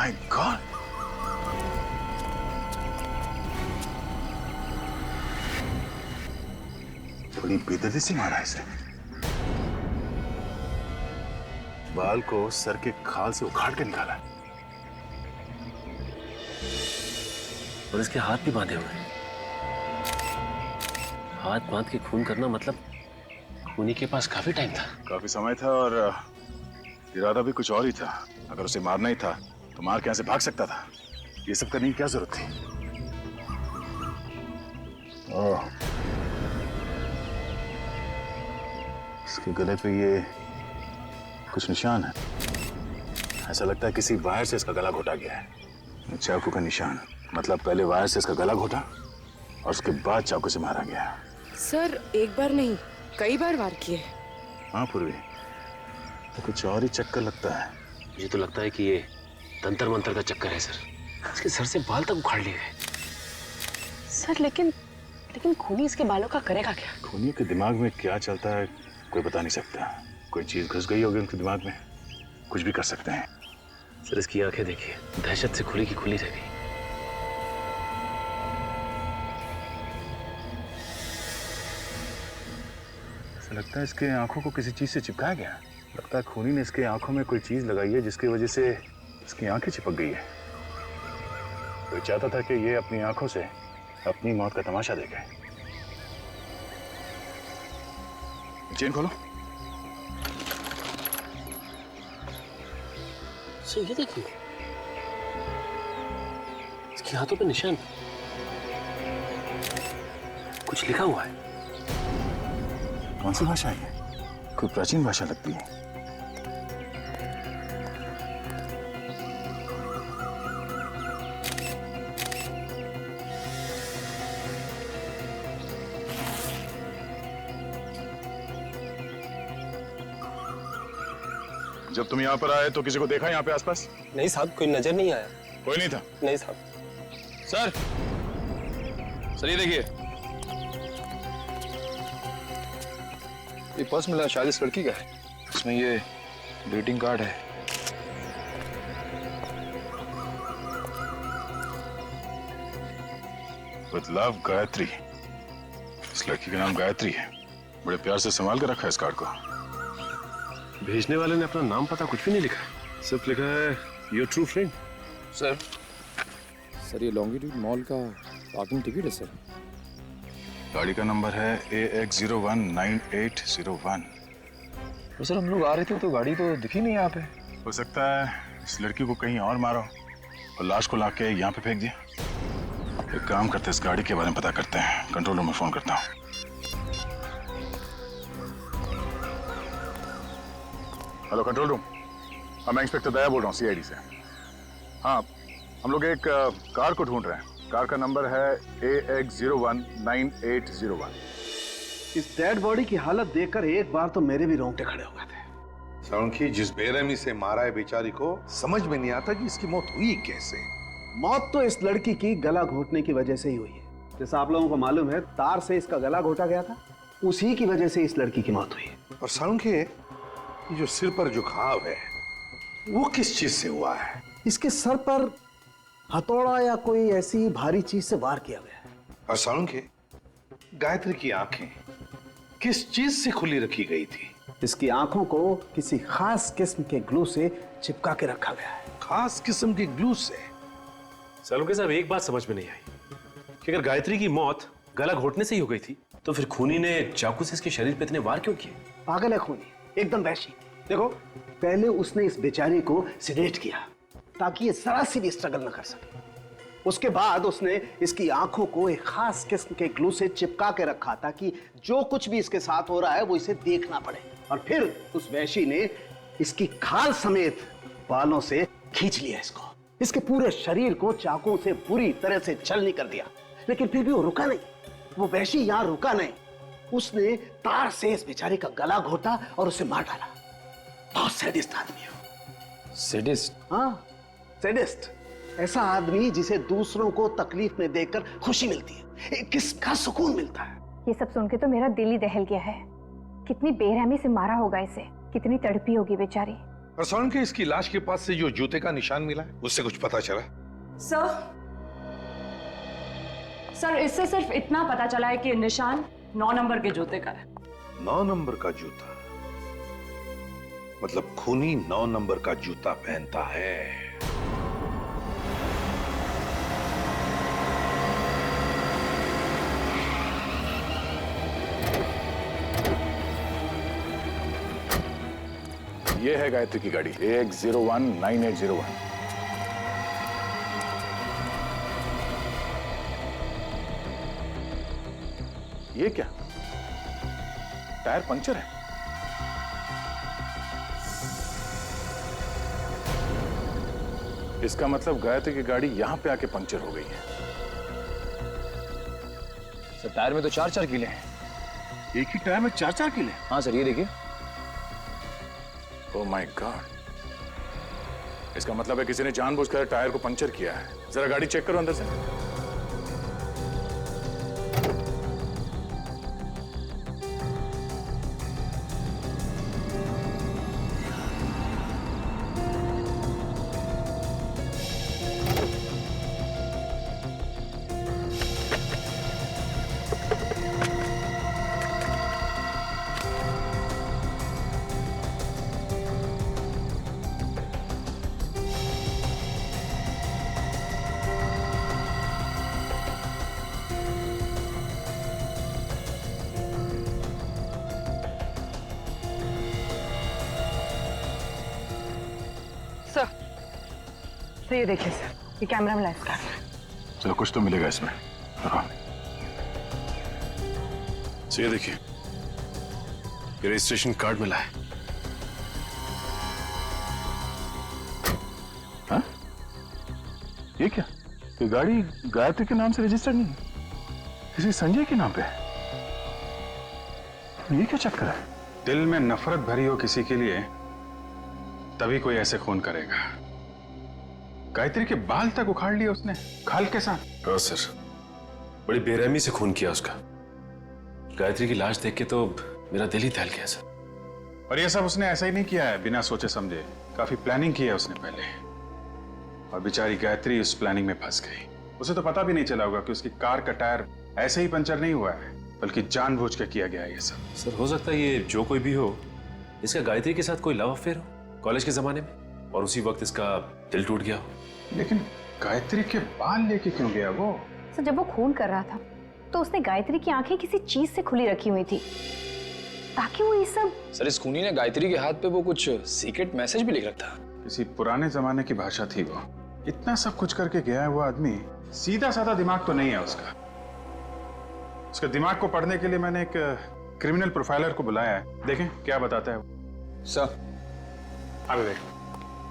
My God, बड़ी बेदर्दी से मारा है इसे। बाल को सर के खाल से उखाड़ के निकाला और इसके हाथ भी बांधे हुए हैं। हाथ बांध के खून करना मतलब खूनी के पास काफी टाइम था। काफी समय था और इरादा भी कुछ और ही था। अगर उसे मारना ही था तो मार के यहाँ से भाग सकता था। ये सब करने की क्या जरूरत थी? ओह, इसके गले पे ये कुछ निशान है। ऐसा लगता है किसी वायर से इसका गला घोटा गया है। चाकू का निशान, मतलब पहले वायर से इसका गला घोटा और उसके बाद चाकू से मारा गया। सर एक बार नहीं, कई बार वार किए। हाँ पूर्वी, तो कुछ और ही चक्कर लगता है। मुझे तो लगता है कि ये तंत्र मंत्र का चक्कर है सर। इसके सर से बाल तक उखाड़ लिए गए। सर लेकिन खूनी इसके बालों का करेगा क्या? खूनियों के दिमाग में क्या चलता है कोई बता नहीं सकता। कोई चीज घुस गई होगी उनके दिमाग में, कुछ भी कर सकते हैं। सर इसकी आंखें देखिए, दहशत से खुली की खुली रह गई। ऐसा लगता है इसके आंखों को किसी चीज से चिपकाया गया। लगता है खूनी ने इसके आंखों में कोई चीज लगाई है जिसकी वजह से इसकी आंखें चिपक गई है। कोई चाहता था कि ये अपनी आंखों से अपनी मौत का तमाशा देखे। चेन खोलो। सर ये देखिए, इसके हाथों पे निशान, कुछ लिखा हुआ है। कौन सी भाषा है ये? कोई प्राचीन भाषा लगती है। जब तुम यहाँ पर आए तो किसी को देखा यहाँ पे आसपास? नहीं साहब, कोई नजर नहीं आया। कोई नहीं था? नहीं साहब। सर ये देखिए, ये पर्स मिला, शायद इस लड़की का है। इसमें ये ग्रीटिंग कार्ड है। With love Gayatri. इस लड़की का नाम गायत्री है। बड़े प्यार से संभाल के रखा है इस कार्ड को। भेजने वाले ने अपना नाम पता कुछ भी नहीं लिखा है, सिर्फ लिखा है योर ट्रू फ्रेंड। सर ये लॉन्गिट्यूड मॉल का पार्किंग टिकट है सर। गाड़ी का नंबर है AX019801। तो सर हम लोग आ रहे थे तो गाड़ी तो दिखी नहीं यहाँ पे। हो सकता है इस लड़की को कहीं और मारो और लाश को लाके यहाँ पे फेंक दिया। एक काम करते हैं, इस गाड़ी के बारे में पता करते हैं। कंट्रोल रूम में फोन करता हूँ। हेलो कंट्रोल रूम, मैं इंस्पेक्टर दया बोल रहा हूँ CID से। हाँ, हम लोग एक कार को ढूंढ रहे हैं। कार का नंबर है AX019801। इस डेड बॉडी की हालत देखकर एक बार तो मेरे भी रोंगटे खड़े हो गए थे। सालुंखी, जिस बेरहमी से मारा है बेचारी को, समझ में नहीं आता कि इसकी मौत हुई कैसे। मौत तो इस लड़की की गला घोटने की वजह से ही हुई है। जैसा आप लोगों को मालूम है, तार से इसका गला घोटा गया था, उसी की वजह से इस लड़की की मौत हुई है। और सालुंखी, ये जो सिर पर जो घाव है वो किस चीज से हुआ है? इसके सर पर हथौड़ा या कोई ऐसी भारी चीज से वार किया गया है। और सालुंखी, गायत्री की आंखें किस चीज से खुली रखी गई थी? इसकी आंखों को किसी खास किस्म के ग्लू से चिपका के रखा गया है। खास किस्म के ग्लू से? सालुंखे साहब, एक बात समझ में नहीं आई कि अगर गायत्री की मौत गला घोटने से ही हो गई थी तो फिर खूनी ने चाकू से इसके शरीर पे इतने वार क्यों किए? पागल है खूनी, एकदम वैशी। देखो, पहले उसने इस बेचारी को सिडेट किया ताकि ये जरा सी भी स्ट्रगल न कर सके। उसके बाद उसने इसकी आंखों को एक खास किस्म के ग्लू से चिपका के रखा ताकि जो कुछ भी इसके साथ हो रहा है वो इसे देखना पड़े। और फिर उस वैशी ने इसकी खाल समेत बालों से खींच लिया इसको। इसके पूरे शरीर को चाकू से बुरी तरह से छलनी कर दिया। लेकिन फिर भी वो रुका नहीं। वो वैशी यहां रुका नहीं, उसने तार से इस बेचारे का गला घोटा और उसे मार डाला। बहुत सैडिस्ट आदमी है। सैडिस्ट? हाँ, सैडिस्ट। ऐसा आदमी जिसे दूसरों को तकलीफ में देखकर खुशी मिलती है, किसका सुकून मिलता है। ये सब सुन के तो मेरा दिल ही दहल गया है। कितनी बेरहमी से मारा होगा इसे, कितनी तड़पी होगी बेचारी। और स्वर्ण के इसकी लाश के पास से जो जूते का निशान मिला है उससे कुछ पता चला? सर इससे सिर्फ इतना पता चला है कि निशान 9 नंबर के जूते का है। 9 नंबर का जूता, मतलब खूनी 9 नंबर का जूता पहनता है। ये है गायत्री की गाड़ी 1019801। ये क्या, टायर पंचर है? इसका मतलब गायत्री की गाड़ी यहां पे आके पंचर हो गई है। सर टायर में तो 4-4 कीले हैं। एक ही टायर में 4-4 कीले? हाँ सर, ये देखिए। ओह माय गॉड, इसका मतलब है किसी ने जानबूझकर टायर को पंचर किया है। जरा गाड़ी चेक करो अंदर से। सर ये देखिए सर, ये कैमरा में लाइव कर रहा है। चलो कुछ तो मिलेगा इसमें। तो ये देखिए, ये रजिस्ट्रेशन कार्ड मिला है। हाँ? ये क्या, ये गाड़ी गायत्री के नाम से रजिस्टर्ड नहीं है, किसी संजय के नाम पे है। ये क्या चक्कर है? दिल में नफरत भरी हो किसी के लिए तभी कोई ऐसे खून करेगा। गायत्री के बाल तक उखाड़ लिए उसने खाल के साथ। हाँ सर, बड़ी बेरहमी से खून किया उसका। गायत्री की लाश देख के तो मेरा दिल ही दहल गया सर। और ये सब उसने ऐसा ही नहीं किया है बिना सोचे समझे, काफी प्लानिंग की है उसने पहले। और बेचारी गायत्री उस प्लानिंग में फंस गई। उसे तो पता भी नहीं चला होगा कि उसकी कार का टायर ऐसे ही पंचर नहीं हुआ है, बल्कि जानबूझ के किया गया है ये सब। सर हो सकता है ये जो कोई भी हो, इसका गायत्री के साथ कोई लव अफेयर हो कॉलेज के जमाने में, और उसी वक्त इसका दिल टूट गया हो। लेकिन गायत्री के बाल लेके क्यों गया वो? सर जब वो खून कर रहा था तो उसने गायत्री की आंखें किसी चीज से खुली रखी हुई थी ताकि वो ये सब। सर इस खूनी ने गायत्री के हाथ पे वो कुछ सीक्रेट मैसेज भी लिख रखा था। किसी पुराने जमाने की भाषा थी वो। इतना सब कुछ करके गया है वो आदमी, सीधा साधा दिमाग तो नहीं है उसका। उसके दिमाग को पढ़ने के लिए मैंने एक क्रिमिनल प्रोफाइलर को बुलाया है, देखें क्या बताता है वो। सर अबे देख,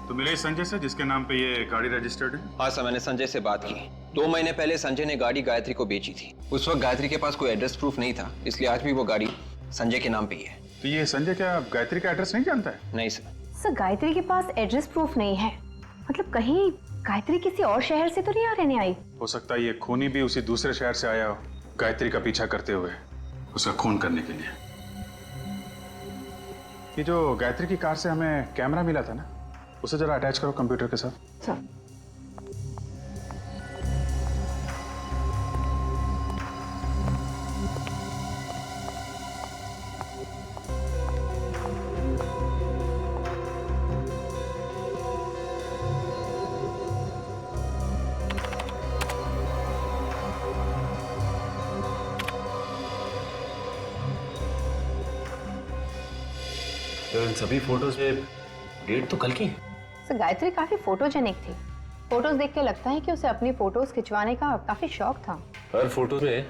तो मिले संजय से जिसके नाम पे ये गाड़ी रजिस्टर्ड है? हाँ सर, मैंने संजय से बात की। 2 महीने पहले संजय ने गाड़ी गायत्री को बेची थी। उस वक्त गायत्री के पास कोई एड्रेस प्रूफ नहीं था, इसलिए आज भी वो गाड़ी संजय के नाम पे ही है। तो ये संजय क्या गायत्री का एड्रेस नहीं जानता है? नहीं सर। सर गायत्री के पास एड्रेस प्रूफ नहीं है, मतलब कहीं गायत्री किसी और शहर से तो नहीं आ रहने आई। हो सकता है ये खूनी भी उसी दूसरे शहर से आया हो, गायत्री का पीछा करते हुए उसका खून करने के लिए। ये जो गायत्री की कार से हमें कैमरा मिला था ना, उसे जरा अटैच करो कंप्यूटर के साथ। सर तो इन सभी फोटोज में डेट तो कल की है। सर गायत्री काफी फोटोजेनिक थी। फोटोज देख के लगता है कि उसे अपनी फोटोज खिंचवाने का काफी शौक था। हर फोटो में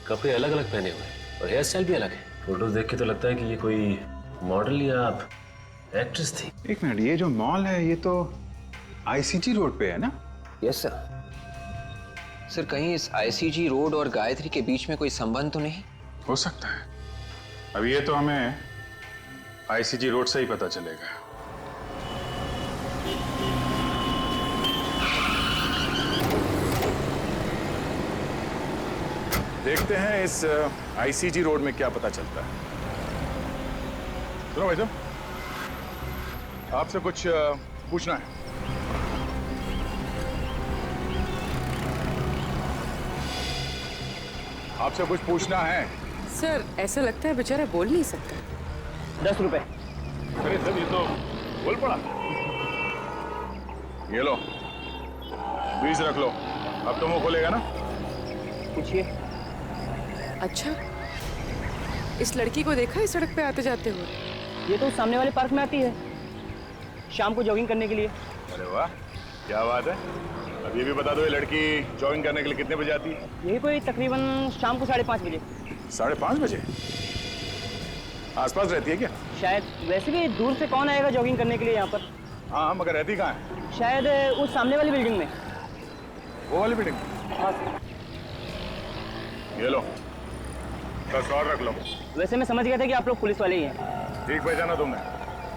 कपड़े अलग अलग पहने हुए हैं और हेयर स्टाइल भी अलग है। फोटोज देख के तो लगता है कि ये कोई मॉडल या एक्ट्रेस थी। एक मिनट, ये जो मॉल है ये तो आईसीजी रोड पे है ना? Yes sir. सर कहीं इस आईसीजी रोड और गायत्री के बीच में कोई संबंध तो नहीं? हो सकता है। अब ये तो हमें आईसीजी रोड से ही पता चलेगा। देखते हैं इस आईसीजी रोड में क्या पता चलता है। सुनो भाई साहब, आपसे कुछ पूछना है। आपसे कुछ पूछना है। सर ऐसा लगता है बेचारा बोल नहीं सकता। 10 रुपए। अरे सर ये तो बोल पड़ा। ये लो 20 रख लो। अब तो मुंह खोलेगा ना। पूछिए। अच्छा, इस लड़की को देखा है सड़क पे आते जाते हुए? ये तो सामने वाले पार्क में आती है शाम को जॉगिंग करने के लिए। अरे वाह क्या बात है। अब ये भी बता दो ये लड़की जॉगिंग करने के लिए कितने बजे आती है? यही कोई तकरीबन शाम को 5:30 बजे। 5:30 बजे? आसपास रहती है क्या? शायद। वैसे भी दूर से कौन आएगा जॉगिंग करने के लिए यहाँ पर? हाँ मगर रहती कहाँ है? शायद उस सामने वाली बिल्डिंग में। वो वाली बिल्डिंग? हाँ। ये लो 10 और रख लो। वैसे मैं समझ गया था कि आप लोग पुलिस वाले ही हैं। ठीक पहचाना तुमने?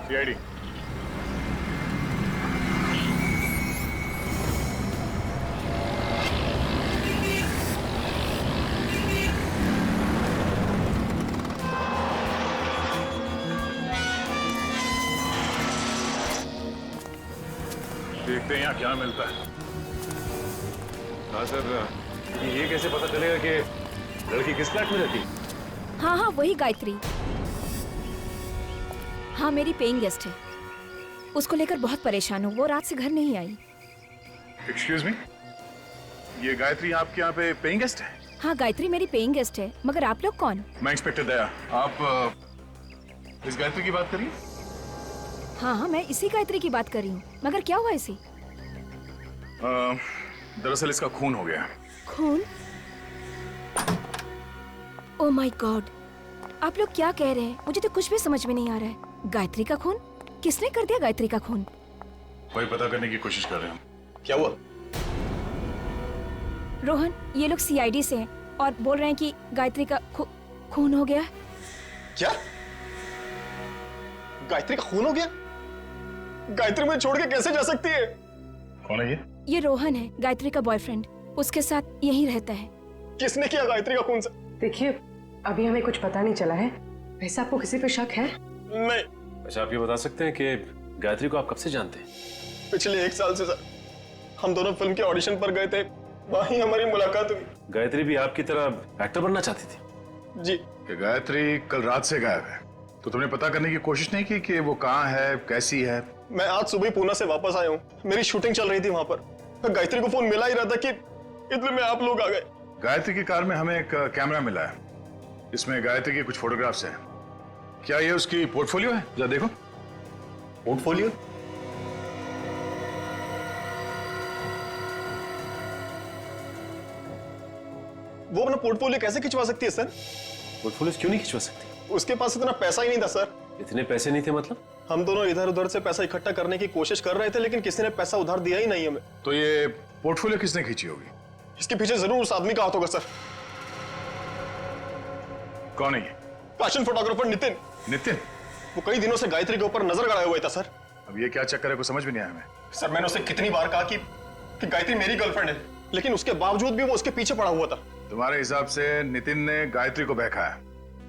CID। देखते हैं यहाँ क्या मिलता है। हाँ सर, ये कैसे पता चलेगा कि लड़की किस फ्लैट में रहती? हाँ हाँ वही गायत्री। हाँ मेरी पेइंग गेस्ट है। उसको लेकर बहुत परेशान हूँ, वो रात से घर नहीं आई। एक्सक्यूज मी, ये गायत्री आपके यहाँ पे पेइंग गेस्ट है? हाँ गायत्री मेरी पेइंग गेस्ट है, मगर आप लोग कौन? मैं इंस्पेक्टर दया। आप इस गायत्री की बात करिए। हाँ हाँ मैं इसी गायत्री की बात कर रही हूँ, मगर क्या हुआ इसी? दरअसल इसका खून हो गया। खून? ओह माय गॉड, आप लोग क्या कह रहे हैं? मुझे तो कुछ भी समझ में नहीं आ रहा है। गायत्री का खून? किसने कर दिया गायत्री का खून? वही पता करने की कोशिश कर रहे हैं। क्या हुआ? रोहन, ये लोग CID से हैं और बोल रहे हैं कि गायत्री का खून हो गया। क्या? गायत्री का खून हो गया? गायत्री मुझे छोड़ के कैसे जा सकती है? कौन है ये? ये रोहन है, गायत्री का बॉयफ्रेंड। उसके साथ यहीं रहता है। किसने किया गायत्री का खून? से देखिए, अभी हमें कुछ पता नहीं चला है। वैसे आपको किसी पे शक है? नहीं। अच्छा आप ये बता सकते हैं कि गायत्री को आप कब से जानते हैं? पिछले 1 साल से सर। हम दोनों फिल्म के ऑडिशन पर गए थे, वहीं हमारी मुलाकात हुई। गायत्री भी आपकी तरह एक्टर बनना चाहती थी? जी। ये गायत्री कल रात से गायब है, तो तुमने पता करने की कोशिश नहीं की कि वो कहाँ है, कैसी है? मैं आज सुबह पूना से वापस आया हूँ, मेरी शूटिंग चल रही थी वहां पर। गायत्री को फोन मिला ही रहा था कि इतने में आप लोग आ गए। गायत्री की कार में हमें एक कैमरा मिला है, इसमें गायत्री की कुछ फोटोग्राफ्स हैं। क्या ये उसकी पोर्टफोलियो है? जरा देखो। पोर्टफोलियो? वो अपना पोर्टफोलियो कैसे खिंचवा सकती है सर? पोर्टफोलियो क्यों नहीं खिंचवा सकती? उसके पास इतना पैसा ही नहीं था सर। इतने पैसे नहीं थे मतलब? हम दोनों इधर उधर से पैसा इकट्ठा करने की कोशिश कर रहे थे, लेकिन किसी ने पैसा उधार दिया ही नहीं हमें। तो ये पोर्टफोलियो किसने खींची होगी? इसके पीछे जरूर उस आदमी का हाथ होगा सर। कौन है ये? Fashion photographer Nitin. नितिन? वो कई दिनों से गायत्री के ऊपर नजर गड़ाया हुआ था सर। अब ये क्या चक्कर है, कुछ समझ भी नहीं आया हमें। सर मैंने उसे कितनी बार कहा कि गायत्री मेरी गर्लफ्रेंड है, लेकिन उसके बावजूद भी वो उसके पीछे पड़ा हुआ था। तुम्हारे हिसाब से नितिन ने गायत्री को बहकाया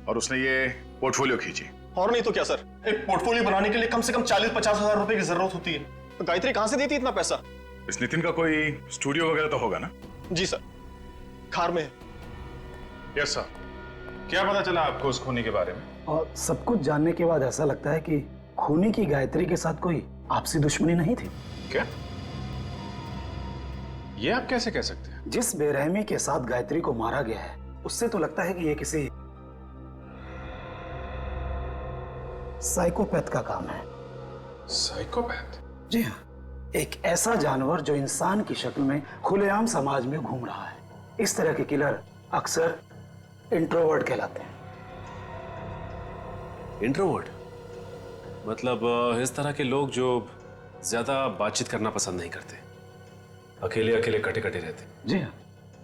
और उसने ये पोर्टफोलियो खींची। और नहीं तो क्या सर, एक पोर्टफोलियो बनाने के लिए कम से कम 40-50 हजार रुपए की जरूरत होती है। तो गायत्री कहां से देती इतना पैसा? इस नितिन का कोई स्टूडियो वगैरह तो होगा ना? जी सर, खार में है। Yes sir. क्या पता चला आपको उस खूनी के बारे में? और सब कुछ जानने के बाद ऐसा लगता है कि खूनी की गायत्री के साथ कोई आपसी दुश्मनी नहीं थी। क्या? ये आप कैसे कह सकते हैं? जिस बेरहमी के साथ गायत्री को मारा गया है, उससे तो लगता है कि ये किसी साइकोपैथ का काम है। साइकोपैथ? जी हाँ, एक ऐसा जानवर जो इंसान की शक्ल में खुलेआम समाज में घूम रहा है। इस तरह के किलर अक्सर इंट्रोवर्ट कहलाते हैं। इंट्रोवर्ट मतलब इस तरह के लोग जो ज्यादा बातचीत करना पसंद नहीं करते, अकेले अकेले कटे कटे रहते। जी हाँ,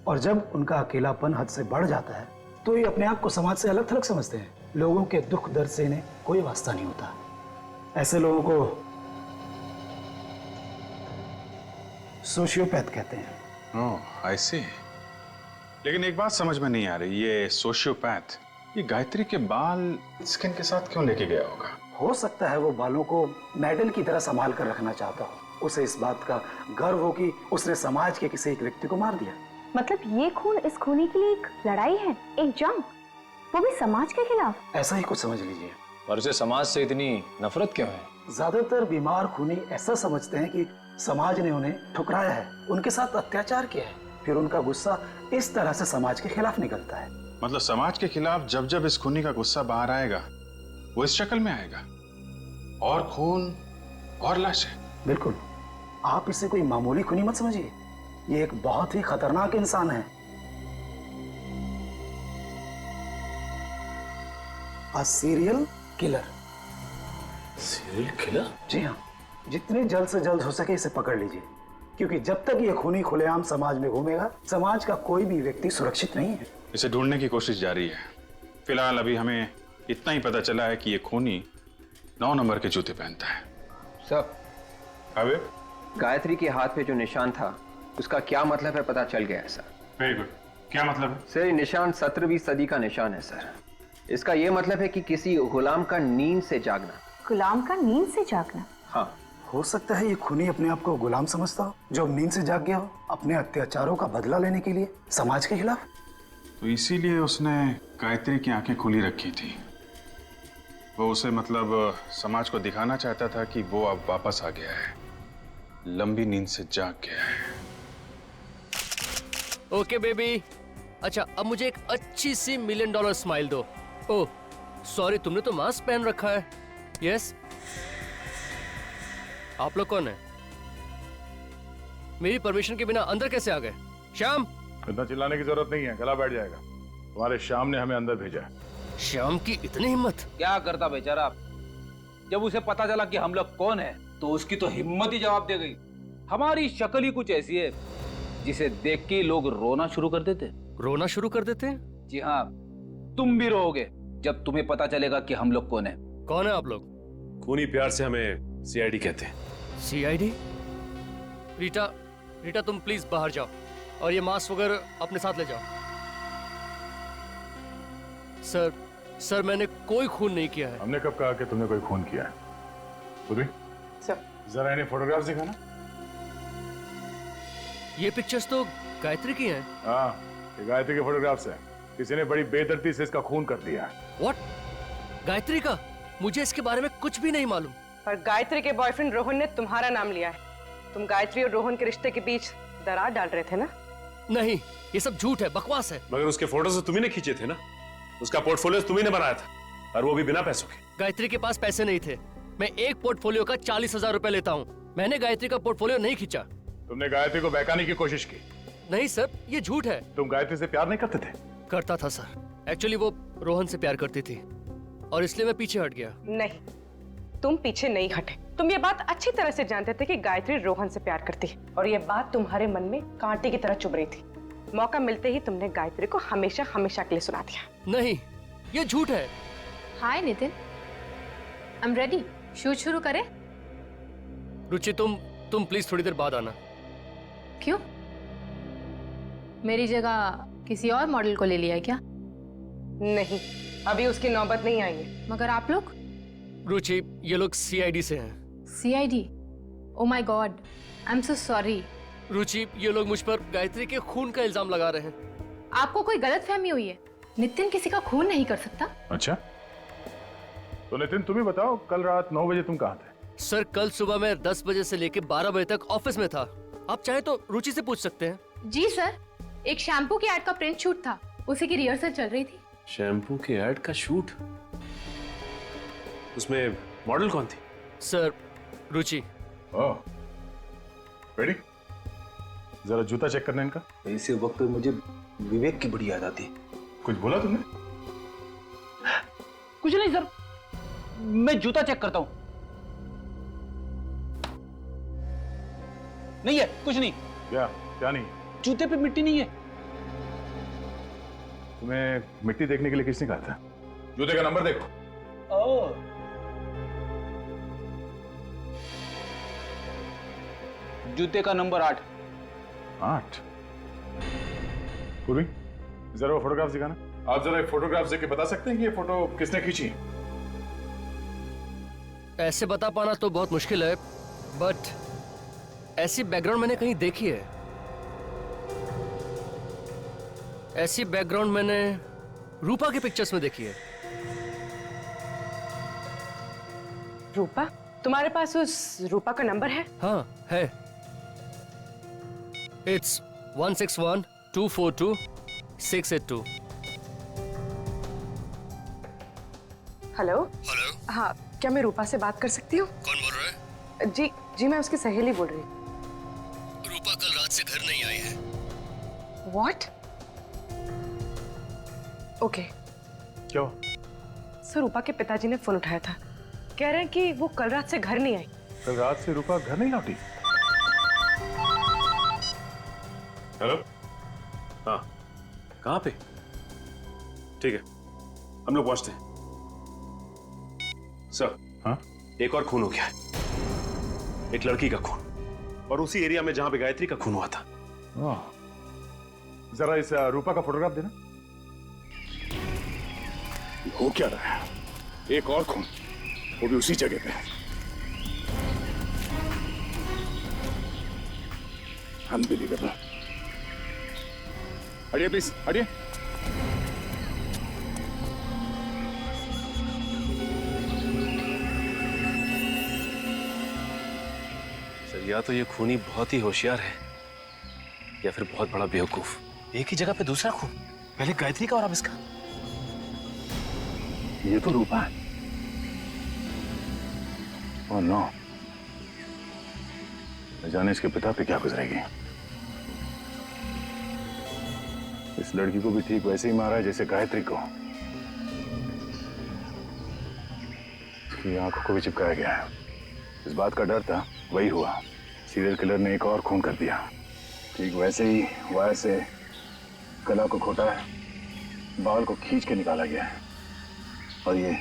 और जब उनका अकेलापन हद से बढ़ जाता है तो ये अपने आप को समाज से अलग थलग समझते हैं। लोगों के दुख दर्द से इन्हें कोई वास्ता नहीं होता। ऐसे लोगों को सोशियोपैथ कहते हैं। ओह आई सी। लेकिन एक बात समझ में नहीं आ रही, ये सोशियोपैथ ये गायत्री के बाल स्किन के साथ क्यों लेके गया होगा? हो सकता है वो बालों को मेडल की तरह संभाल कर रखना चाहता हो। उसे इस बात का गर्व हो कि उसने समाज के किसी एक व्यक्ति को मार दिया। मतलब ये खून इस खूनी के लिए एक लड़ाई है, एक जंग, वो भी समाज के खिलाफ। ऐसा ही कुछ समझ लीजिए। पर उसे समाज से इतनी नफरत क्यों है? ज्यादातर बीमार खूनी ऐसा समझते हैं कि समाज ने उन्हें ठुकराया है, उनके साथ अत्याचार किया है, फिर उनका गुस्सा इस तरह से समाज के खिलाफ निकलता है। मतलब समाज के खिलाफ जब जब इस खूनी का गुस्सा बाहर आएगा वो इस शक्ल में आएगा, और खून और लाशें। बिल्कुल, आप इसे कोई मामूली खूनी मत समझिए, ये एक बहुत ही खतरनाक इंसान है। A serial killer. Serial killer? जी हाँ, जितने जल्द से जल्द हो सके इसे पकड़ लीजिए, क्योंकि जब तक ये खूनी खुलेआम समाज में घूमेगा, समाज का कोई भी व्यक्ति सुरक्षित नहीं है। इसे ढूंढने की कोशिश जारी है। फिलहाल अभी हमें इतना ही पता चला है कि ये खूनी 9 नंबर के जूते पहनता है। सर, अबे गायत्री के हाथ पे जो निशान था उसका क्या मतलब है पता चल गया है सर। Very good. क्या मतलब है? सर, ये निशान 17वीं सदी का निशान है सर। इसका ये मतलब है कि किसी गुलाम का नींद से जागना। गुलाम का नींद से जागना? हाँ। हो सकता है ये खूनी अपने आप को गुलाम समझता हो, जो नींद से जाग गया हो अपने अत्याचारों का बदला लेने के लिए समाज के खिलाफ। तो इसीलिए उसने गायत्री की आंखें खुली रखी थी। वो उसे मतलब समाज को दिखाना चाहता था कि वो अब वापस आ गया है, लंबी नींद से जाग गया है। ओके बेबी, अच्छा अब मुझे एक अच्छी सी $1 मिलियन स्माइल दो। ओह सॉरी, तुमने तो मास्क पहन रखा है। यस, आप लोग कौन है? मेरी परमिशन के बिना अंदर कैसे आ गए? श्याम! इतना चिल्लाने की जरूरत नहीं है, गला बैठ जाएगा। तुम्हारे श्याम ने हमें अंदर भेजा है। श्याम की इतनी हिम्मत? क्या करता बेचारा, जब उसे पता चला कि हम लोग कौन है तो उसकी तो हिम्मत ही जवाब दे गई। हमारी शक्ल ही कुछ ऐसी है जिसे देख के लोग रोना शुरू कर देते। रोना शुरू कर देते हैं? जी हाँ, तुम भी रोओगे जब तुम्हें पता चलेगा कि हम लोग कौन है। कौन है आप लोग? खूनी प्यार से हमें सीआईडी कहते हैं। सीआईडी? रीटा, रीटा तुम प्लीज बाहर जाओ और ये मास्क वगैरह अपने साथ ले जाओ। सर, सर मैंने कोई खून नहीं किया है। हमने कब कहा कि तुमने कोई खून किया है? बुद्धि, जरा इन्हें फोटोग्राफ दिखाना। ये पिक्चर्स तो गायत्री की हैं। हाँ, ये गायत्री के फोटोग्राफ्स हैं। किसी ने बड़ी बेदर्दी से इसका खून कर दिया। व्हाट? गायत्री का? मुझे इसके बारे में कुछ भी नहीं मालूम। पर गायत्री के बॉयफ्रेंड रोहन ने तुम्हारा नाम लिया है। तुम गायत्री और रोहन के रिश्ते के बीच दरार डाल रहे थे ना? नहीं, ये सब झूठ है, बकवास है। मगर उसके फोटोज तो तुम्ही ने खींचे थे ना, उसका पोर्टफोलियो तुम्ही ने बनाया था, और वो भी बिना पैसों के। गायत्री के पास पैसे नहीं थे। मैं एक पोर्टफोलियो का 40,000 रुपए लेता हूँ। मैंने गायत्री का पोर्टफोलियो नहीं खींचा। तुमने गायत्री को बहकाने की कोशिश की? नहीं सर, ये झूठ है। तुम गायत्री से प्यार नहीं करते थे? करता था सर। एक्चुअली वो रोहन से प्यार करती थी और इसलिए मैं पीछे हट गया। नहीं, तुम पीछे नहीं हटे। तुम ये बात अच्छी तरह से जानते थे कि गायत्री रोहन से प्यार करती है, और ये बात तुम्हारे मन में कांटे की तरह चुभ रही थी। मौका मिलते ही तुमने गायत्री को हमेशा हमेशा के लिए सुना दिया। नहीं, ये झूठ है। Hi Nitin, I am ready. Shoot शुरू करें? रुचि, तुम प्लीज थोड़ी देर बाद आना। क्यों? मेरी जगह किसी और मॉडल को ले लिया है क्या? नहीं, अभी उसकी नौबत नहीं आई है। मगर आप लोग? रुचि, ये लोग सीआईडी से हैं। CID? Oh my God, I am so sorry. Ruchi, ये लोग मुझ पर गायत्री के खून का इल्जाम लगा रहे हैं। आपको कोई गलतफहमी हुई है। नितिन किसी का खून नहीं कर सकता। अच्छा, तो नितिन तुम ही बताओ, कल रात 9 बजे तुम कहाँ थे? सर, कल सुबह मैं 10 बजे से लेकर 12 बजे तक ऑफिस में था। आप चाहे तो रुचि से पूछ सकते हैं। जी सर, एक शैम्पू की एड का प्रिंट शूट था, उसी की रिहर्सल चल रही थी। शैम्पू के ऐड का शूट? उसमें मॉडल कौन थी? सर, रुचि। ओह, रेडी? जरा जूता चेक करना इनका। ऐसे वक्त पे मुझे विवेक की बड़ी याद आती। कुछ बोला तुमने? कुछ नहीं सर, मैं जूता चेक करता हूं। नहीं है, कुछ नहीं। क्या नहीं? जूते पे मिट्टी नहीं है। तुम्हें मिट्टी देखने के लिए किसने कहा था? जूते का नंबर देखो। जूते का नंबर 8। 8? पूर्वी, जरा वो फोटोग्राफ दिखाना। आप जरा एक फोटोग्राफ देख के बता सकते हैं कि ये फोटो किसने खींची? ऐसे बता पाना तो बहुत मुश्किल है, बट ऐसी बैकग्राउंड मैंने कहीं देखी है। ऐसी बैकग्राउंड मैंने रूपा के पिक्चर्स में देखी है। रूपा? तुम्हारे पास उस रूपा का नंबर है? हाँ है। It's 161-242-682। हेलो। हाँ, क्या मैं रूपा से बात कर सकती हूँ? कौन बोल रहा है? जी जी, मैं उसकी सहेली बोल रही हूँ। रूपा कल रात से घर नहीं आई है। What? ओके। क्यों? सर, रूपा के पिताजी ने फोन उठाया था, कह रहे हैं कि वो कल रात से घर नहीं आई। कल रात से रूपा घर नहीं लौटी? हेलो। हाँ, कहाँ पे? ठीक है, हम लोग पहुंचते हैं। सर। हाँ? एक और खून हो गया है, एक लड़की का खून, और उसी एरिया में जहां पे गायत्री का खून हुआ था। जरा इस रूपा का फोटोग्राफ देना। हो क्या रहा है? एक और खून, वो भी उसी जगह पे। अनबिलीवेबल। हटिए प्लीज, हटिए। सर, या तो ये खूनी बहुत ही होशियार है, या फिर बहुत बड़ा बेवकूफ। एक ही जगह पे दूसरा खून, पहले गायत्री का और अब इसका। ये तो रूपा है। ओह नो, न जाने इसके पिता पे क्या गुजरेगी। इस लड़की को भी ठीक वैसे ही मारा है जैसे गायत्री को। उसकी आंखों को भी चिपकाया गया है। इस बात का डर था, वही हुआ। सीरियल किलर ने एक और खून कर दिया। ठीक वैसे ही वायर से गला को घोटा है, बाल को खींच के निकाला गया है, और ये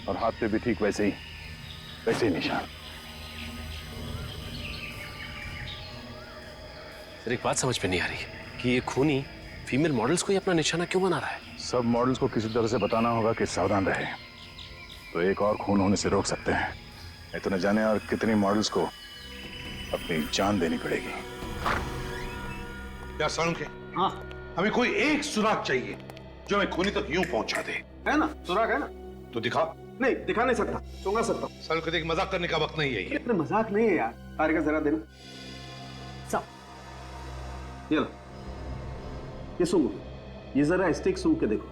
और हाथ पे भी ठीक वैसे ही निशान। सर, एक बात समझ में नहीं आ रही कि ये खूनी फीमेल मॉडल्स को ही अपना निशाना क्यों बना रहा है? सब मॉडल्स को किसी तरह से बताना होगा कि सावधान रहे, तो एक और खून होने से रोक सकते हैं। नहीं तो न जाने और कितनी मॉडल्स को अपनी जान देनी पड़ेगी। क्या सालुंखे? हाँ, हमें कोई एक सुराग चाहिए जो हमें खूनी तक यूं पहुंचा दे। है ना, सुराग है ना? तो दिखा। नहीं, दिखा नहीं सकता, सुंगा सकता हूँ। सालुंखे, देख, मजाक करने का वक्त नहीं है ये। इतना मजाक नहीं है यार। तारिका जरा देना। ये लो, ये सूंघो, ये जरा स्टिक सूंघ के देखो।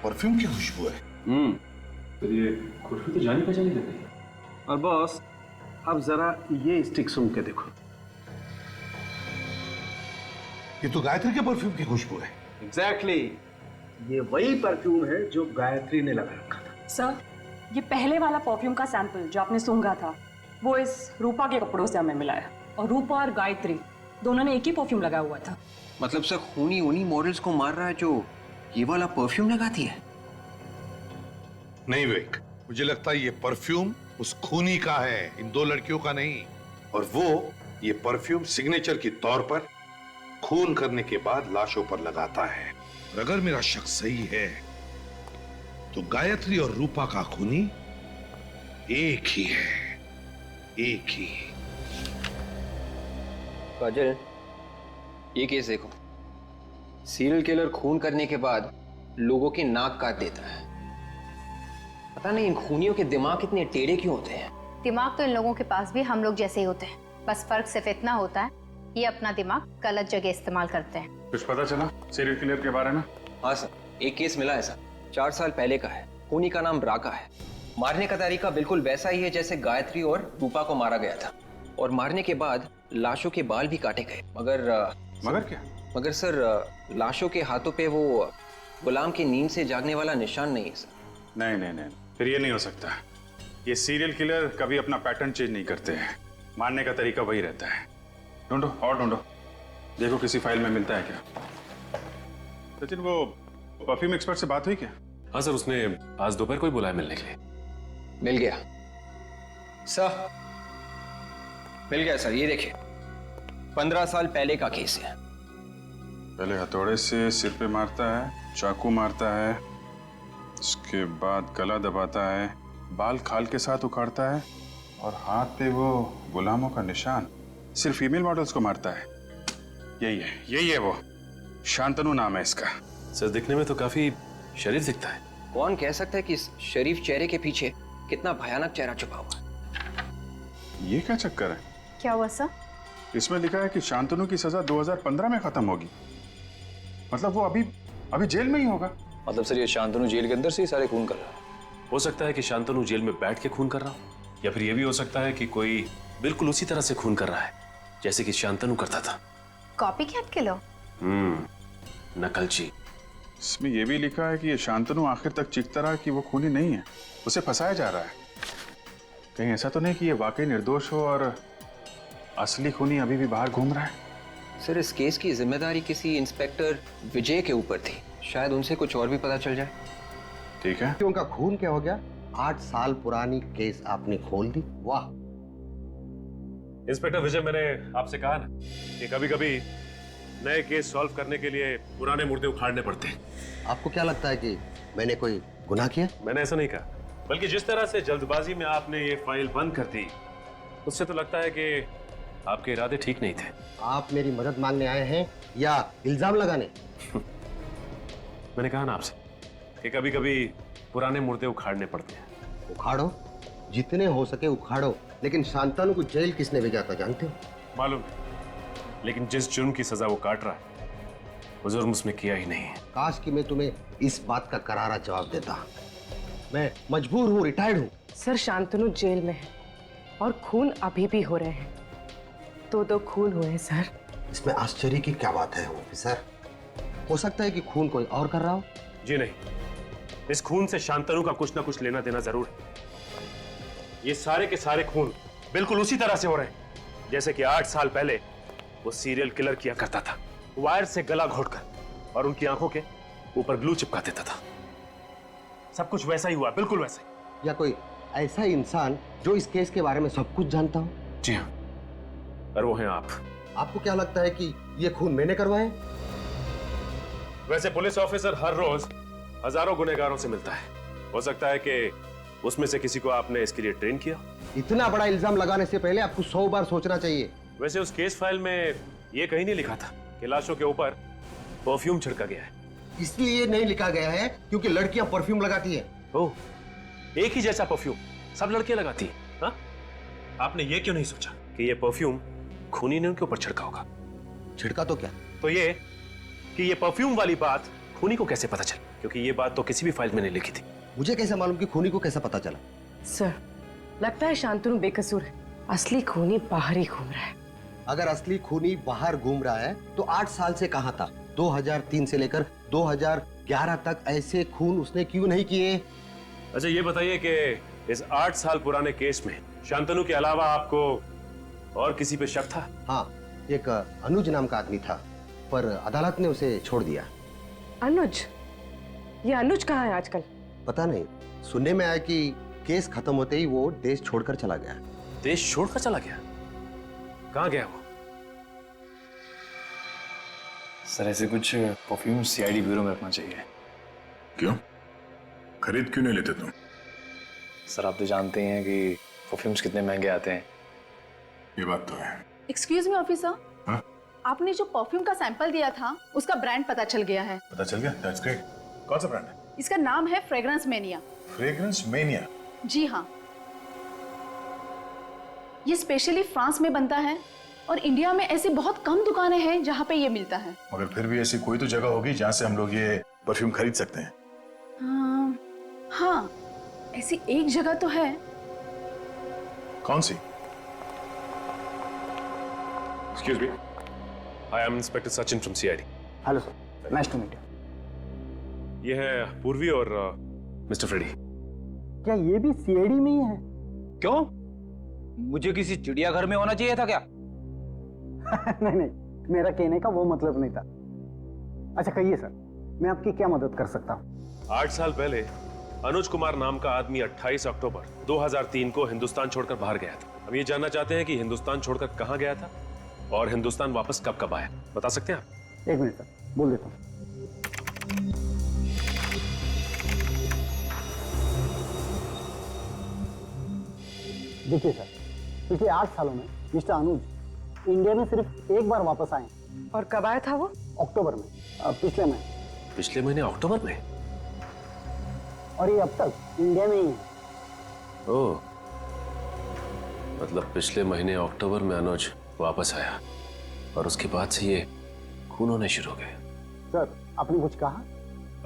परफ्यूम की खुशबू है। तो ये खुशबू तो जानी पहचानी लग रही है। और बॉस, अब जरा ये स्टिक सूंघ के देखो। ये तो गायत्री के परफ्यूम की खुशबू है। एग्जैक्टली, ये वही परफ्यूम है जो गायत्री ने लगा रखा था। सर, ये पहले वाला परफ्यूम का सैंपल जो आपने सूंघा था, वो इस रूपा के कपड़ों से हमें मिला है, और रूपा और गायत्री दोनों ने एक ही परफ्यूम लगाया हुआ था। मतलब सर, खूनी उन्हीं मॉडल्स को मार रहा है जो ये वाला परफ्यूम लगाती है? नहीं विवेक, मुझे लगता है ये परफ्यूम उस खूनी का है, इन दो लड़कियों का नहीं। और वो ये परफ्यूम सिग्नेचर के तौर पर खून करने के बाद लाशों पर लगाता है। और अगर मेरा शक सही है तो गायत्री और रूपा का खूनी एक ही है, एक ही। काजल, ये केस देखो। सीरियल किलर खून करने के बाद लोगों की नाक काट देता है। पता नहीं इन खूनियों के दिमाग इतने टेढ़े क्यों होते हैं। दिमाग तो इन लोगों के पास भी हम लोग जैसे ही होते हैं, बस फर्क सिर्फ इतना होता है, ये अपना दिमाग गलत जगह इस्तेमाल करते हैं। कुछ पता चला सीरियल किलर के बारे में? हाँ सर, एक केस मिला ऐसा, 4 साल पहले का है। खूनी का नाम राका है। मारने का तरीका बिल्कुल वैसा ही है जैसे गायत्री और रूपा को मारा गया था, और मारने के बाद लाशों के बाल भी काटे गए। मगर क्या? मगर सर, लाशों के हाथों पे वो गुलाम की नींद से जागने वाला निशान नहीं है सर। नहीं नहीं नहीं, फिर ये नहीं हो सकता। ये सीरियल किलर कभी अपना पैटर्न चेंज नहीं करते हैं, मारने का तरीका वही रहता है। ढूंढो और ढूंढो, देखो किसी फाइल में मिलता है क्या। सचिन, वो परफ्यूम एक्सपर्ट से बात हुई क्या? हाँ सर, उसने आज दोपहर को ही बुलाया मिलने के लिए। मिल गया सर, मिल गया सर। ये देखिए, 15 साल पहले का केस है। पहले हथौड़े से सिर पे मारता है, चाकू मारता है, उसके बाद गला दबाता है, बाल खाल के साथ उखाड़ता है और हाथ पे वो गुलामों का निशान सिर्फ फीमेल मॉडल्स को मारता है। यही है वो। शांतनु नाम है इसका। सर दिखने में तो काफी शरीफ दिखता है। कौन कह सकता है कि इस शरीफ चेहरे के पीछे कितना भयानक चेहरा छुपा हुआ है? ये क्या चक्कर है? क्या हुआ सर? इसमें लिखा है कि शांतनु की सजा 2015 में खत्म होगी। मतलब वो अभी जेल में ही होगा। मतलब सर ये शांतनु जेल के अंदर से ही सारे खून कर रहा है? हो सकता है कि शांतनु जेल में बैठ के खून कर रहा हो, या फिर ये भी हो सकता है कि कोई बिल्कुल उसी तरह से खून कर रहा है जैसे कि शांतनु करता था। कॉपी कैट किलो। नकलची। इसमें यह भी लिखा है कि ये शांतनु आखिर तक चीखता रहा कि वो खूनी नहीं है, उसे फंसाया जा रहा है। कहीं ऐसा तो नहीं कि ये वाकई निर्दोष हो और असली खूनी अभी भी बाहर घूम रहा है? सर इस केस की जिम्मेदारी किसी इंस्पेक्टर विजय के ऊपर थी, शायद उनसे कुछ और भी पता चल जाए। ठीक है। उनका खून क्या हो गया? 8 साल पुरानी केस आपने खोल दी। वाह इंस्पेक्टर विजय, मैंने आपसे कहा ना कि कभी कभी नए केस सॉल्व करने के लिए पुराने मुर्दे उखाड़ने पड़ते हैं। आपको क्या लगता है कि मैंने कोई गुनाह किया? मैंने ऐसा नहीं कहा, बल्कि जिस तरह से जल्दबाजी में आपने ये फाइल बंद कर दी, उससे तो लगता है कि आपके इरादे ठीक नहीं थे। आप मेरी मदद मांगने आए हैं या इल्जाम लगाने? मैंने कहा ना आपसे कि कभी कभी पुराने मुर्दे उखाड़ने पड़ते हैं। उखाड़ो, जितने हो सके उखाड़ो, लेकिन शांतनु को जेल किसने भेजा था जानते हो? मालूम है, लेकिन जिस जुर्म की सजा वो काट रहा है वो जुर्म उसने किया ही नहीं है। काश कि मैं तुम्हें इस बात का करारा जवाब देता। मैं मजबूर हूँ, रिटायर्ड हूँ। सर शांतनु जेल में है और खून अभी भी हो रहे हैं। दो खून हुए हैं सर। इसमें आश्चर्य की क्या बात है ऑफिसर? हो सकता है कि खून कोई और कर रहा हो। जी नहीं, इस खून से शांतनु का कुछ ना कुछ लेना देना जरूर है। ये सारे के सारे खून बिल्कुल उसी तरह से हो रहे हैं जैसे कि 8 साल पहले वो सीरियल किलर किया करता था, वायर से गला घोटकर और उनकी आंखों के ऊपर ग्लू चिपका देता था। सब कुछ वैसा ही हुआ, बिल्कुल वैसा ही। या कोई ऐसा इंसान जो इस केस के बारे में सब कुछ जानता हो? जी हाँ, और वो हैं आप। आपको क्या लगता है कि ये खून मैंने करवाए? वैसे पुलिस ऑफिसर हर रोज हजारों गुनहगारों से मिलता है। हो सकता है कि उसमें से किसी को आपने इसके लिए ट्रेन किया। इतना बड़ा इल्जाम लगाने से पहले आपको 100 बार सोचना चाहिए। वैसे उस केस फाइल में ये कहीं नहीं लिखा था कि लाशों के ऊपर परफ्यूम छिड़का गया है। इसलिए नहीं लिखा गया है क्योंकि लड़कियां परफ्यूम लगाती है। ओह, एक ही जैसा परफ्यूम सब लड़कियां लगाती हैं, हाँ? आपने ये क्यों नहीं सोचा कि ये परफ्यूम खूनी ने उनके ऊपर छिड़का होगा? छिड़का तो क्या? तो ये कि ये परफ्यूम वाली बात खूनी को कैसे पता चली? क्योंकि ये बात तो किसी भी फाइल में नहीं लिखी थी। मुझे कैसे मालूम कि खूनी को कैसा पता चला? सर लगता है शांतनु बेकसूर है, असली खूनी बाहर ही घूम रहा है। अगर असली खूनी बाहर घूम रहा है तो 8 साल से कहां था? 2003 से लेकर 2011 तक ऐसे खून उसने क्यों नहीं किए? अच्छा ये बताइए कि इस 8 साल पुराने केस में शांतनु के अलावा आपको और किसी पे शक था? हाँ, एक अनुज नाम का आदमी था, पर अदालत ने उसे छोड़ दिया। अनुज? ये अनुज कहाँ है आजकल? पता नहीं, सुनने में आया कि केस खत्म होते ही वो देश छोड़कर चला गया। देश छोड़कर चला गया? कहाँ गया वो? सर ऐसे कुछ परफ्यूम सीआईडी ब्यूरो में रखना चाहिए। क्यों? खरीद क्यों नहीं लेते तुम? सर आप तो जानते हैं कि परफ्यूम्स कितने महंगे आते हैं। ये बात तो है। एक्सक्यूज मी ऑफिसर, हाँ? आपने जो परफ्यूम का सैंपल दिया था उसका ब्रांड पता चल गया है। पता चल गया? That's great. कौन सा ब्रांड है? इसका नाम है फ्रेग्रेंस मेनिया। Fragrance mania? जी हाँ, ये स्पेशली फ्रांस में बनता है और इंडिया में ऐसी बहुत कम दुकानें हैं जहाँ पे ये मिलता है। मगर फिर भी ऐसी कोई तो जगह होगी जहाँ से हम लोग ये परफ्यूम खरीद सकते हैं। हाँ, ऐसी एक जगह तो है। कौन सी? Excuse me. I am Inspector Sachin from CID. Hello sir, nice to meet you. ये है पूर्वी और मिस्टर फ्रेडी। क्या ये भी सीआईडी में ही है? क्यों? मुझे किसी चिड़ियाघर में होना चाहिए था क्या? नहीं, मेरा कहने का वो मतलब नहीं था। अच्छा कहिए सर, मैं आपकी क्या मदद कर सकता हूँ? 8 साल पहले अनुज कुमार नाम का आदमी 28 अक्टूबर 2003 को हिंदुस्तान छोड़कर बाहर गया था। हम ये जानना चाहते हैं कि हिंदुस्तान छोड़कर कहाँ गया था और हिंदुस्तान वापस कब कब आया। बता सकते हैं आप? एक मिनट सर, बोल देता हूँ। देखिए सर, पिछले 8 सालों में मिस्टर अनुज इंडिया में सिर्फ एक बार वापस आए। और कब आया था वो? अक्टूबर में, पिछले महीने। पिछले महीने अक्टूबर में? और ये अब तक इंडिया में ही है। ओह, मतलब पिछले महीने अक्टूबर में अनुज वापस आया और उसके बाद से ये खून होने शुरू हो गए। सर, आपने कुछ कहा?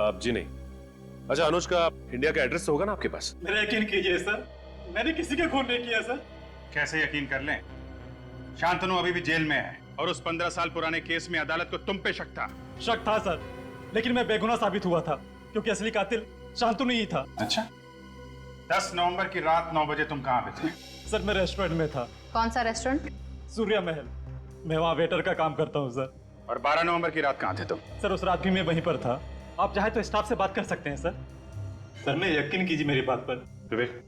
आप जी नहीं। अच्छा, अनुज का इंडिया का एड्रेस तो होगा ना आपके पास? मेरा यकीन कीजिए सर, मैंने किसी का खून नहीं किया सर। कैसे यकीन कर लें? शांतनु अभी भी जेल में है और उस 15 साल पुराने केस में अदालत को तुम पे शक था। शक था सर, लेकिन मैं बेगुनाह साबित हुआ था क्योंकि असली कातिल शांतनु ही था। अच्छा, 10 नवंबर की रात 9 बजे तुम कहाँ पे थे? सर, मैं रेस्टोरेंट में था। कौन सा रेस्टोरेंट? सूर्या महल। मैं वहाँ वेटर का काम करता हूँ सर। और 12 नवंबर की रात कहाँ थे तुम? सर, उस रात भी मैं वहीं पर था। आप चाहे तो स्टाफ से बात कर सकते हैं सर। सर, मैं यकीन कीजिए मेरी बात पर। विवेक,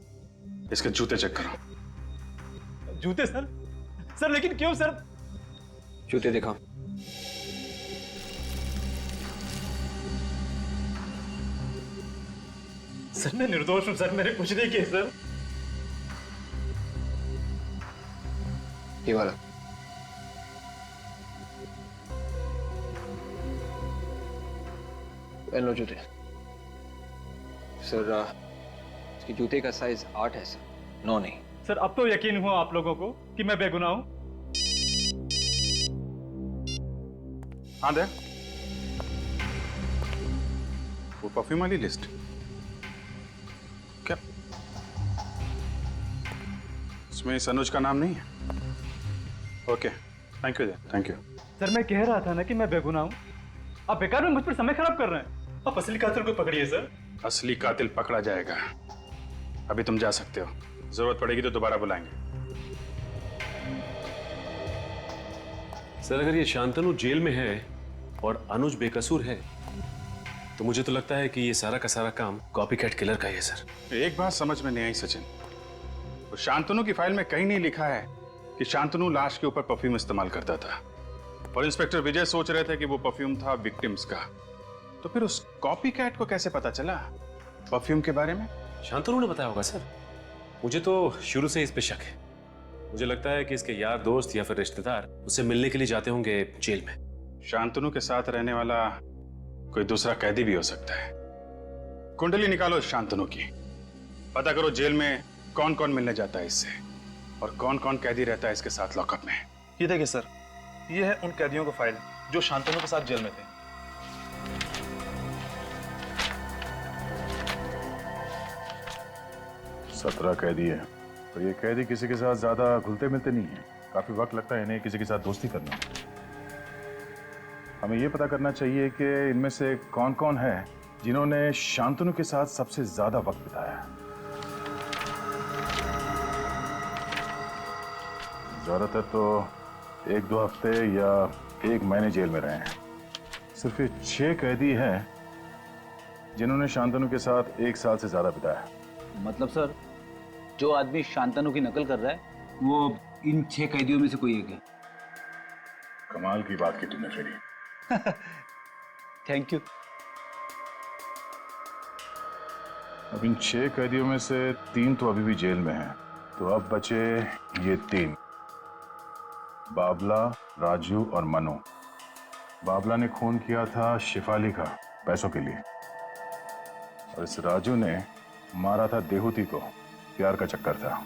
इसके जूते चेक करो। जूते सर? सर लेकिन क्यों सर? जूते दिखाओ। सर, मैं निर्दोष हूँ सर, मैंने कुछ नहीं किया सर। ये वाला। पहन लो जूते। सर, इसके जूते का साइज 8 है सर, 9 नहीं। सर, अब तो यकीन हुआ आप लोगों को कि मैं बेगुनाह हूँ। हाँ दे वो परफ्यूम वाली लिस्ट। क्या इसमें इस अनुज का नाम नहीं है? Okay, thank you, thank you. Sir, मैं कह रहा था ना कि मैं बेगुनाह हूँ। आप बेकार में मुझ पर समय खराब कर रहे हैं। आप असली कातिल को पकड़िए सर। असली कातिल पकड़ा जाएगा। अभी तुम जा सकते हो, जरूरत पड़ेगी तो दोबारा बुलाएंगे। सर, अगर ये शांतनु जेल में है और अनुज बेकसूर है तो मुझे तो लगता है कि ये सारा का सारा काम कॉपीकैट किलर का ही है सर। एक बात समझ में नहीं आई सचिन, तो शांतनु की फाइल में कहीं नहीं लिखा है कि शांतनु लाश के ऊपर परफ्यूम इस्तेमाल करता था और इंस्पेक्टर विजय सोच रहे थे कि वो परफ्यूम था विक्टिम्स का। तो फिर उस कॉपीकैट को कैसे पता चला परफ्यूम के बारे में? शांतनु ने बताया होगा सर। मुझे तो शुरू से इस पे शक है। मुझे लगता है कि इसके यार दोस्त या फिर रिश्तेदार उससे मिलने के लिए जाते होंगे जेल में। शांतनु के साथ रहने वाला कोई दूसरा कैदी भी हो सकता है। कुंडली निकालो शांतनु की, पता करो जेल में कौन कौन मिलने जाता है इससे और कौन कौन कैदी रहता है इसके साथ लॉकअप में। ये देखिए सर, ये है उन कैदियों का फाइल जो शांतनु के साथ जेल में थे। सत्रह कैदी है और ये कैदी किसी के साथ ज्यादा घुलते मिलते नहीं है। काफी वक्त लगता है इन्हें किसी के साथ दोस्ती करना। हमें ये पता करना चाहिए कि इनमें से कौन कौन है जिन्होंने शांतनु के साथ सबसे ज्यादा वक्त बिताया है। ज्यादातर तो 1-2 हफ्ते या 1 महीने जेल में रहे हैं। सिर्फ ये 6 कैदी हैं जिन्होंने शांतनु के साथ 1 साल से ज्यादा बिताया। मतलब सर, जो आदमी शांतनु की नकल कर रहा है वो इन 6 कैदियों में से कोई एक है। कमाल की बात की तुमने फेरी। Thank you. अब इन 6 कैदियों में से 3 तो अभी भी जेल में हैं, तो अब बचे ये 3, बाबला, राजू और मनु। बाबला ने खून किया था शिफाली का पैसों के लिए और इस राजू ने मारा था देहूती को, प्यार का चक्कर था।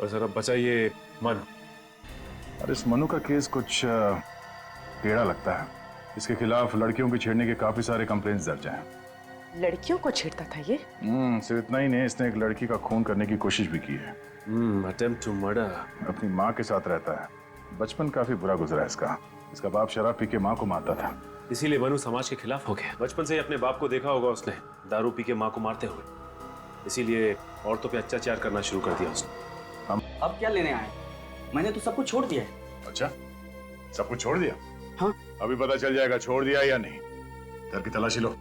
और सर अब बचा ये मनु। और इस मनु का केस कुछ टेढ़ा लगता है। इसके खिलाफ लड़कियों की छेड़ने के काफी सारे कंप्लेंट्स दर्ज हैं। लड़कियों को छेड़ता था ये? सिर्फ इतना ही नहीं, इसने एक लड़की का खून करने की कोशिश भी की है। Attempt to murder. अपनी माँ के साथ रहता है। बचपन काफी बुरा गुजरा है इसका। इसका बाप शराब पी के माँ को मारता था, इसीलिए मनु समाज के खिलाफ हो गया। बचपन से ही अपने बाप को देखा होगा उसने दारू पी के माँ को मारते हुए, इसीलिए औरतों पे अत्याचार करना शुरू कर दिया उसने। हम अब क्या लेने आए? मैंने तो सब कुछ छोड़ दिया है। अच्छा, सब कुछ छोड़ दिया? हाँ। अभी पता चल जाएगा छोड़ दिया या नहीं। घर की तलाशी लो।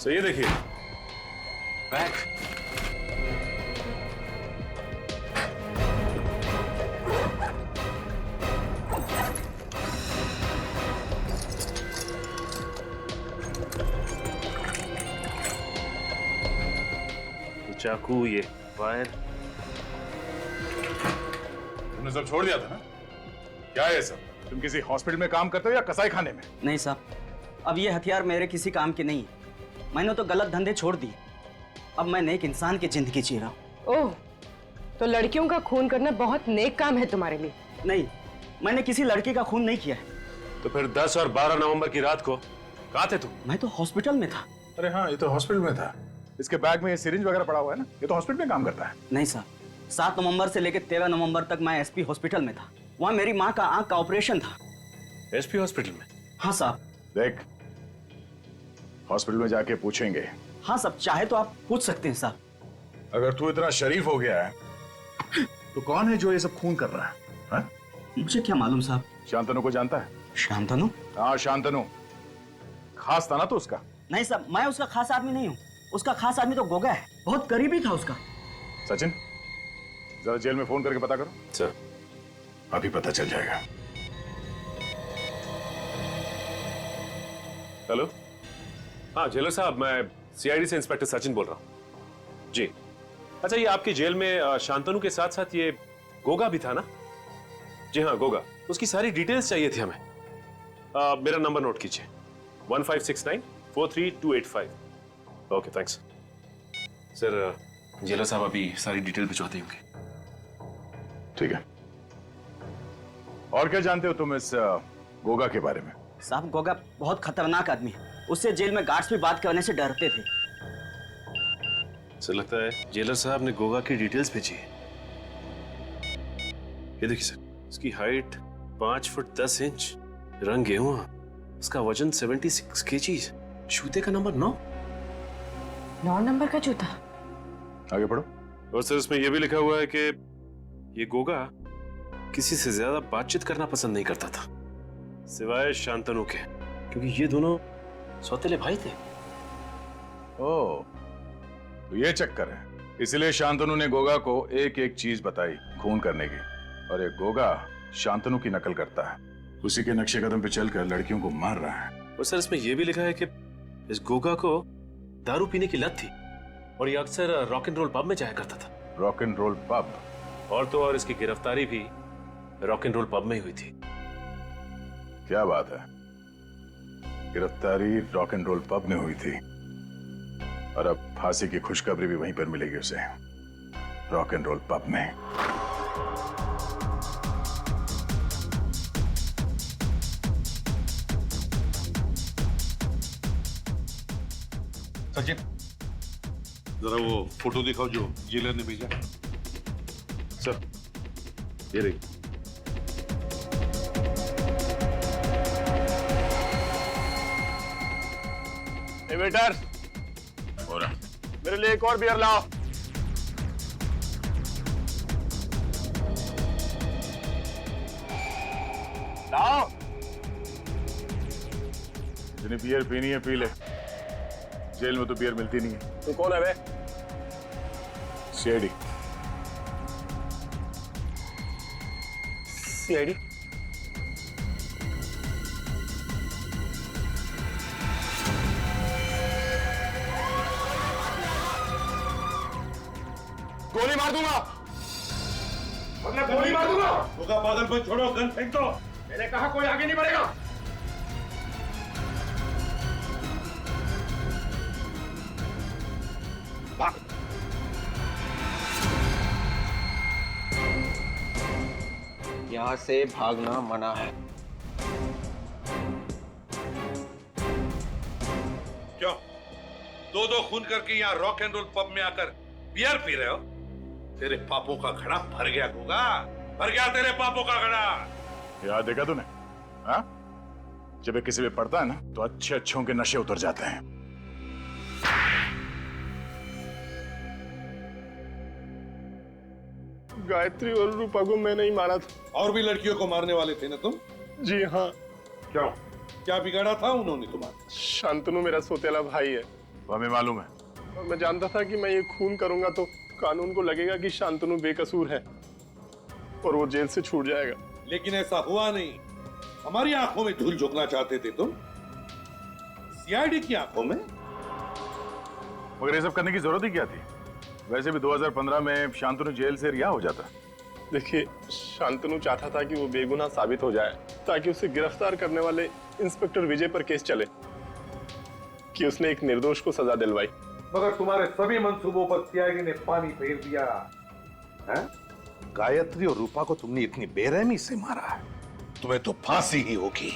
सो ये देखिए बैग। चाकू, ये वायर। तुमने सब छोड़ दिया था ना? क्या है सब? तुम किसी हॉस्पिटल में काम करते हो या कसाई खाने में? नहीं साहब, अब ये हथियार मेरे किसी काम के नहीं है। मैंने तो गलत धंधे छोड़ दिए। अब मैं नेक इंसान की जिंदगी जी रहा हूँ। ओह, तो लड़कियों का खून करना बहुत नेक काम है तुम्हारे लिए? नहीं, मैंने किसी लड़की का खून नहीं किया है। तो फिर 10 और 12 नवंबर की रात को कहाँ थे तुम? मैं तो हॉस्पिटल में था। अरे हाँ, ये तो हॉस्पिटल में था। इसके बैग में ये सिरिंज वगैरह पड़ा हुआ है ना? ये तो हॉस्पिटल में काम करता है। नहीं साहब, 7 नवंबर से लेकर 13 नवंबर तक मैं एसपी हॉस्पिटल में था। वहाँ मेरी माँ का आंख का ऑपरेशन था। एसपी हॉस्पिटल में? हाँ साहब। देख, हॉस्पिटल में जाके पूछेंगे। हाँ साहब, चाहे तो आप पूछ सकते हैं साहब। अगर तू इतना शरीफ हो गया है तो कौन है जो ये सब खून कर रहा है? हा? मुझे क्या मालूम साहब। शांतनु को जानता है? शांतनु? हाँ, शांतनु। खास था ना तो उसका? नहीं साहब, मैं उसका खास आदमी नहीं हूँ। उसका खास आदमी तो गोगा है। बहुत करीबी था उसका। सचिन, जरा जेल में फोन करके पता करो। सर, अभी पता चल जाएगा। हेलो, हाँ जेलर साहब, मैं सीआईडी से इंस्पेक्टर सचिन बोल रहा हूँ जी। अच्छा, ये आपकी जेल में शांतनु के साथ साथ ये गोगा भी था ना? जी हाँ, गोगा। उसकी सारी डिटेल्स चाहिए थी हमें। मेरा नंबर नोट कीजिए, 1569-43285। Okay, thanks. सर, जेलर साहब अभी सारी डिटेल भिजवाते होंगे। ठीक है। और क्या जानते हो तुम इस गोगा के बारे में? साहब, गोगा बहुत खतरनाक आदमी है। उससे जेल में गार्ड्स भी बात करने से डरते थे। सर, लगता है जेलर साहब ने गोगा की डिटेल्स भेजी है। ये देखिए सर, इसकी हाइट 5 फुट 10 इंच, रंग गेहूं, इसका वजन 76 केजी, जूते का नंबर 9 नंबर का जूता। आगे पढ़ो। और सर, इसमें यह भी लिखा हुआ है कि ये गोगा किसी से ज्यादा बातचीत करना पसंद नहीं करता था, सिवाय शांतनु के, क्योंकि ये दोनों सौतेले भाई थे। ओह, तो ये चक्कर है। इसलिए शांतनु ने गोगा को एक एक चीज बताई खून करने की, और ये गोगा शांतनु की नकल करता है। उसी के नक्शे कदम पे चलकर लड़कियों को मार रहा है। और सर, इसमें यह भी लिखा है कि इस गोगा को दारू पीने की लत थी और ये अक्सर रॉक एंड रोल पब में जाया करता था। Rock and roll pub? और तो और इसकी गिरफ्तारी भी रॉक एंड रोल पब में ही हुई थी। क्या बात है, गिरफ्तारी रॉक एंड रोल पब में हुई थी, और अब फांसी की खुशखबरी भी वहीं पर मिलेगी उसे, रॉक एंड रोल पब में। सचिन, जरा वो फोटो दिखाओ जो जेलर ने भेजा। सर, ये रही। वेटर, मेरे लिए एक और बियर लाओ। लाओ। जिन्हें बियर पीनी है पी ले, जेल में तो बियर मिलती नहीं है। तू कौन है बे? सीआईडी। सीआईडी? गोली मार दूंगा। मतलब गोली मार दूंगा। होगा पागलपन छोड़ो, गन फेंक दो। मैंने कहा कोई आगे नहीं बढ़ेगा। भाग। यहाँ से भागना मना है। क्यों? दो खून करके यहाँ रॉक एंड रोल पब में आकर बियर पी रहे हो? तेरे पापों का घड़ा भर गया गोगा, भर गया तेरे पापों का घड़ा। याद देखा तूने? हाँ? जब ये किसी पे पड़ता है ना तो अच्छे अच्छों के नशे उतर जाते हैं। गायत्री और रूपा को मैंने ही मारा था। और भी लड़कियों को मारने वाले थे ना तुम? जी हाँ। क्यों? क्या बिगाड़ा था उन्होंने तुम्हारा? शांतनु मेरा सोतेला भाई है। वो हमें मालूम है। मैं जानता था कि मैं ये खून करूंगा तो कानून को लगेगा कि शांतनु बेकसूर है और वो जेल से छूट जाएगा। लेकिन ऐसा हुआ नहीं। हमारी आंखों में धूल झोंकना चाहते थे तुम, सीआईडी की आंखों में। मगर ये सब करने की जरूरत ही क्या थी? वैसे भी 2015 में शांतनु जेल से रिहा हो जाता। देखिए, शांतनु चाहता था कि वो बेगुनाह साबित हो जाए ताकि उसे गिरफ्तार करने वाले इंस्पेक्टर विजय पर केस चले कि उसने एक निर्दोष को सजा दिलवाई। मगर तुम्हारे सभी मंसूबों पर सीआईडी ने पानी फेर दिया है? गायत्री और रूपा को तुमने इतनी बेरहमी से मारा है, तुम्हें तो फांसी ही होगी।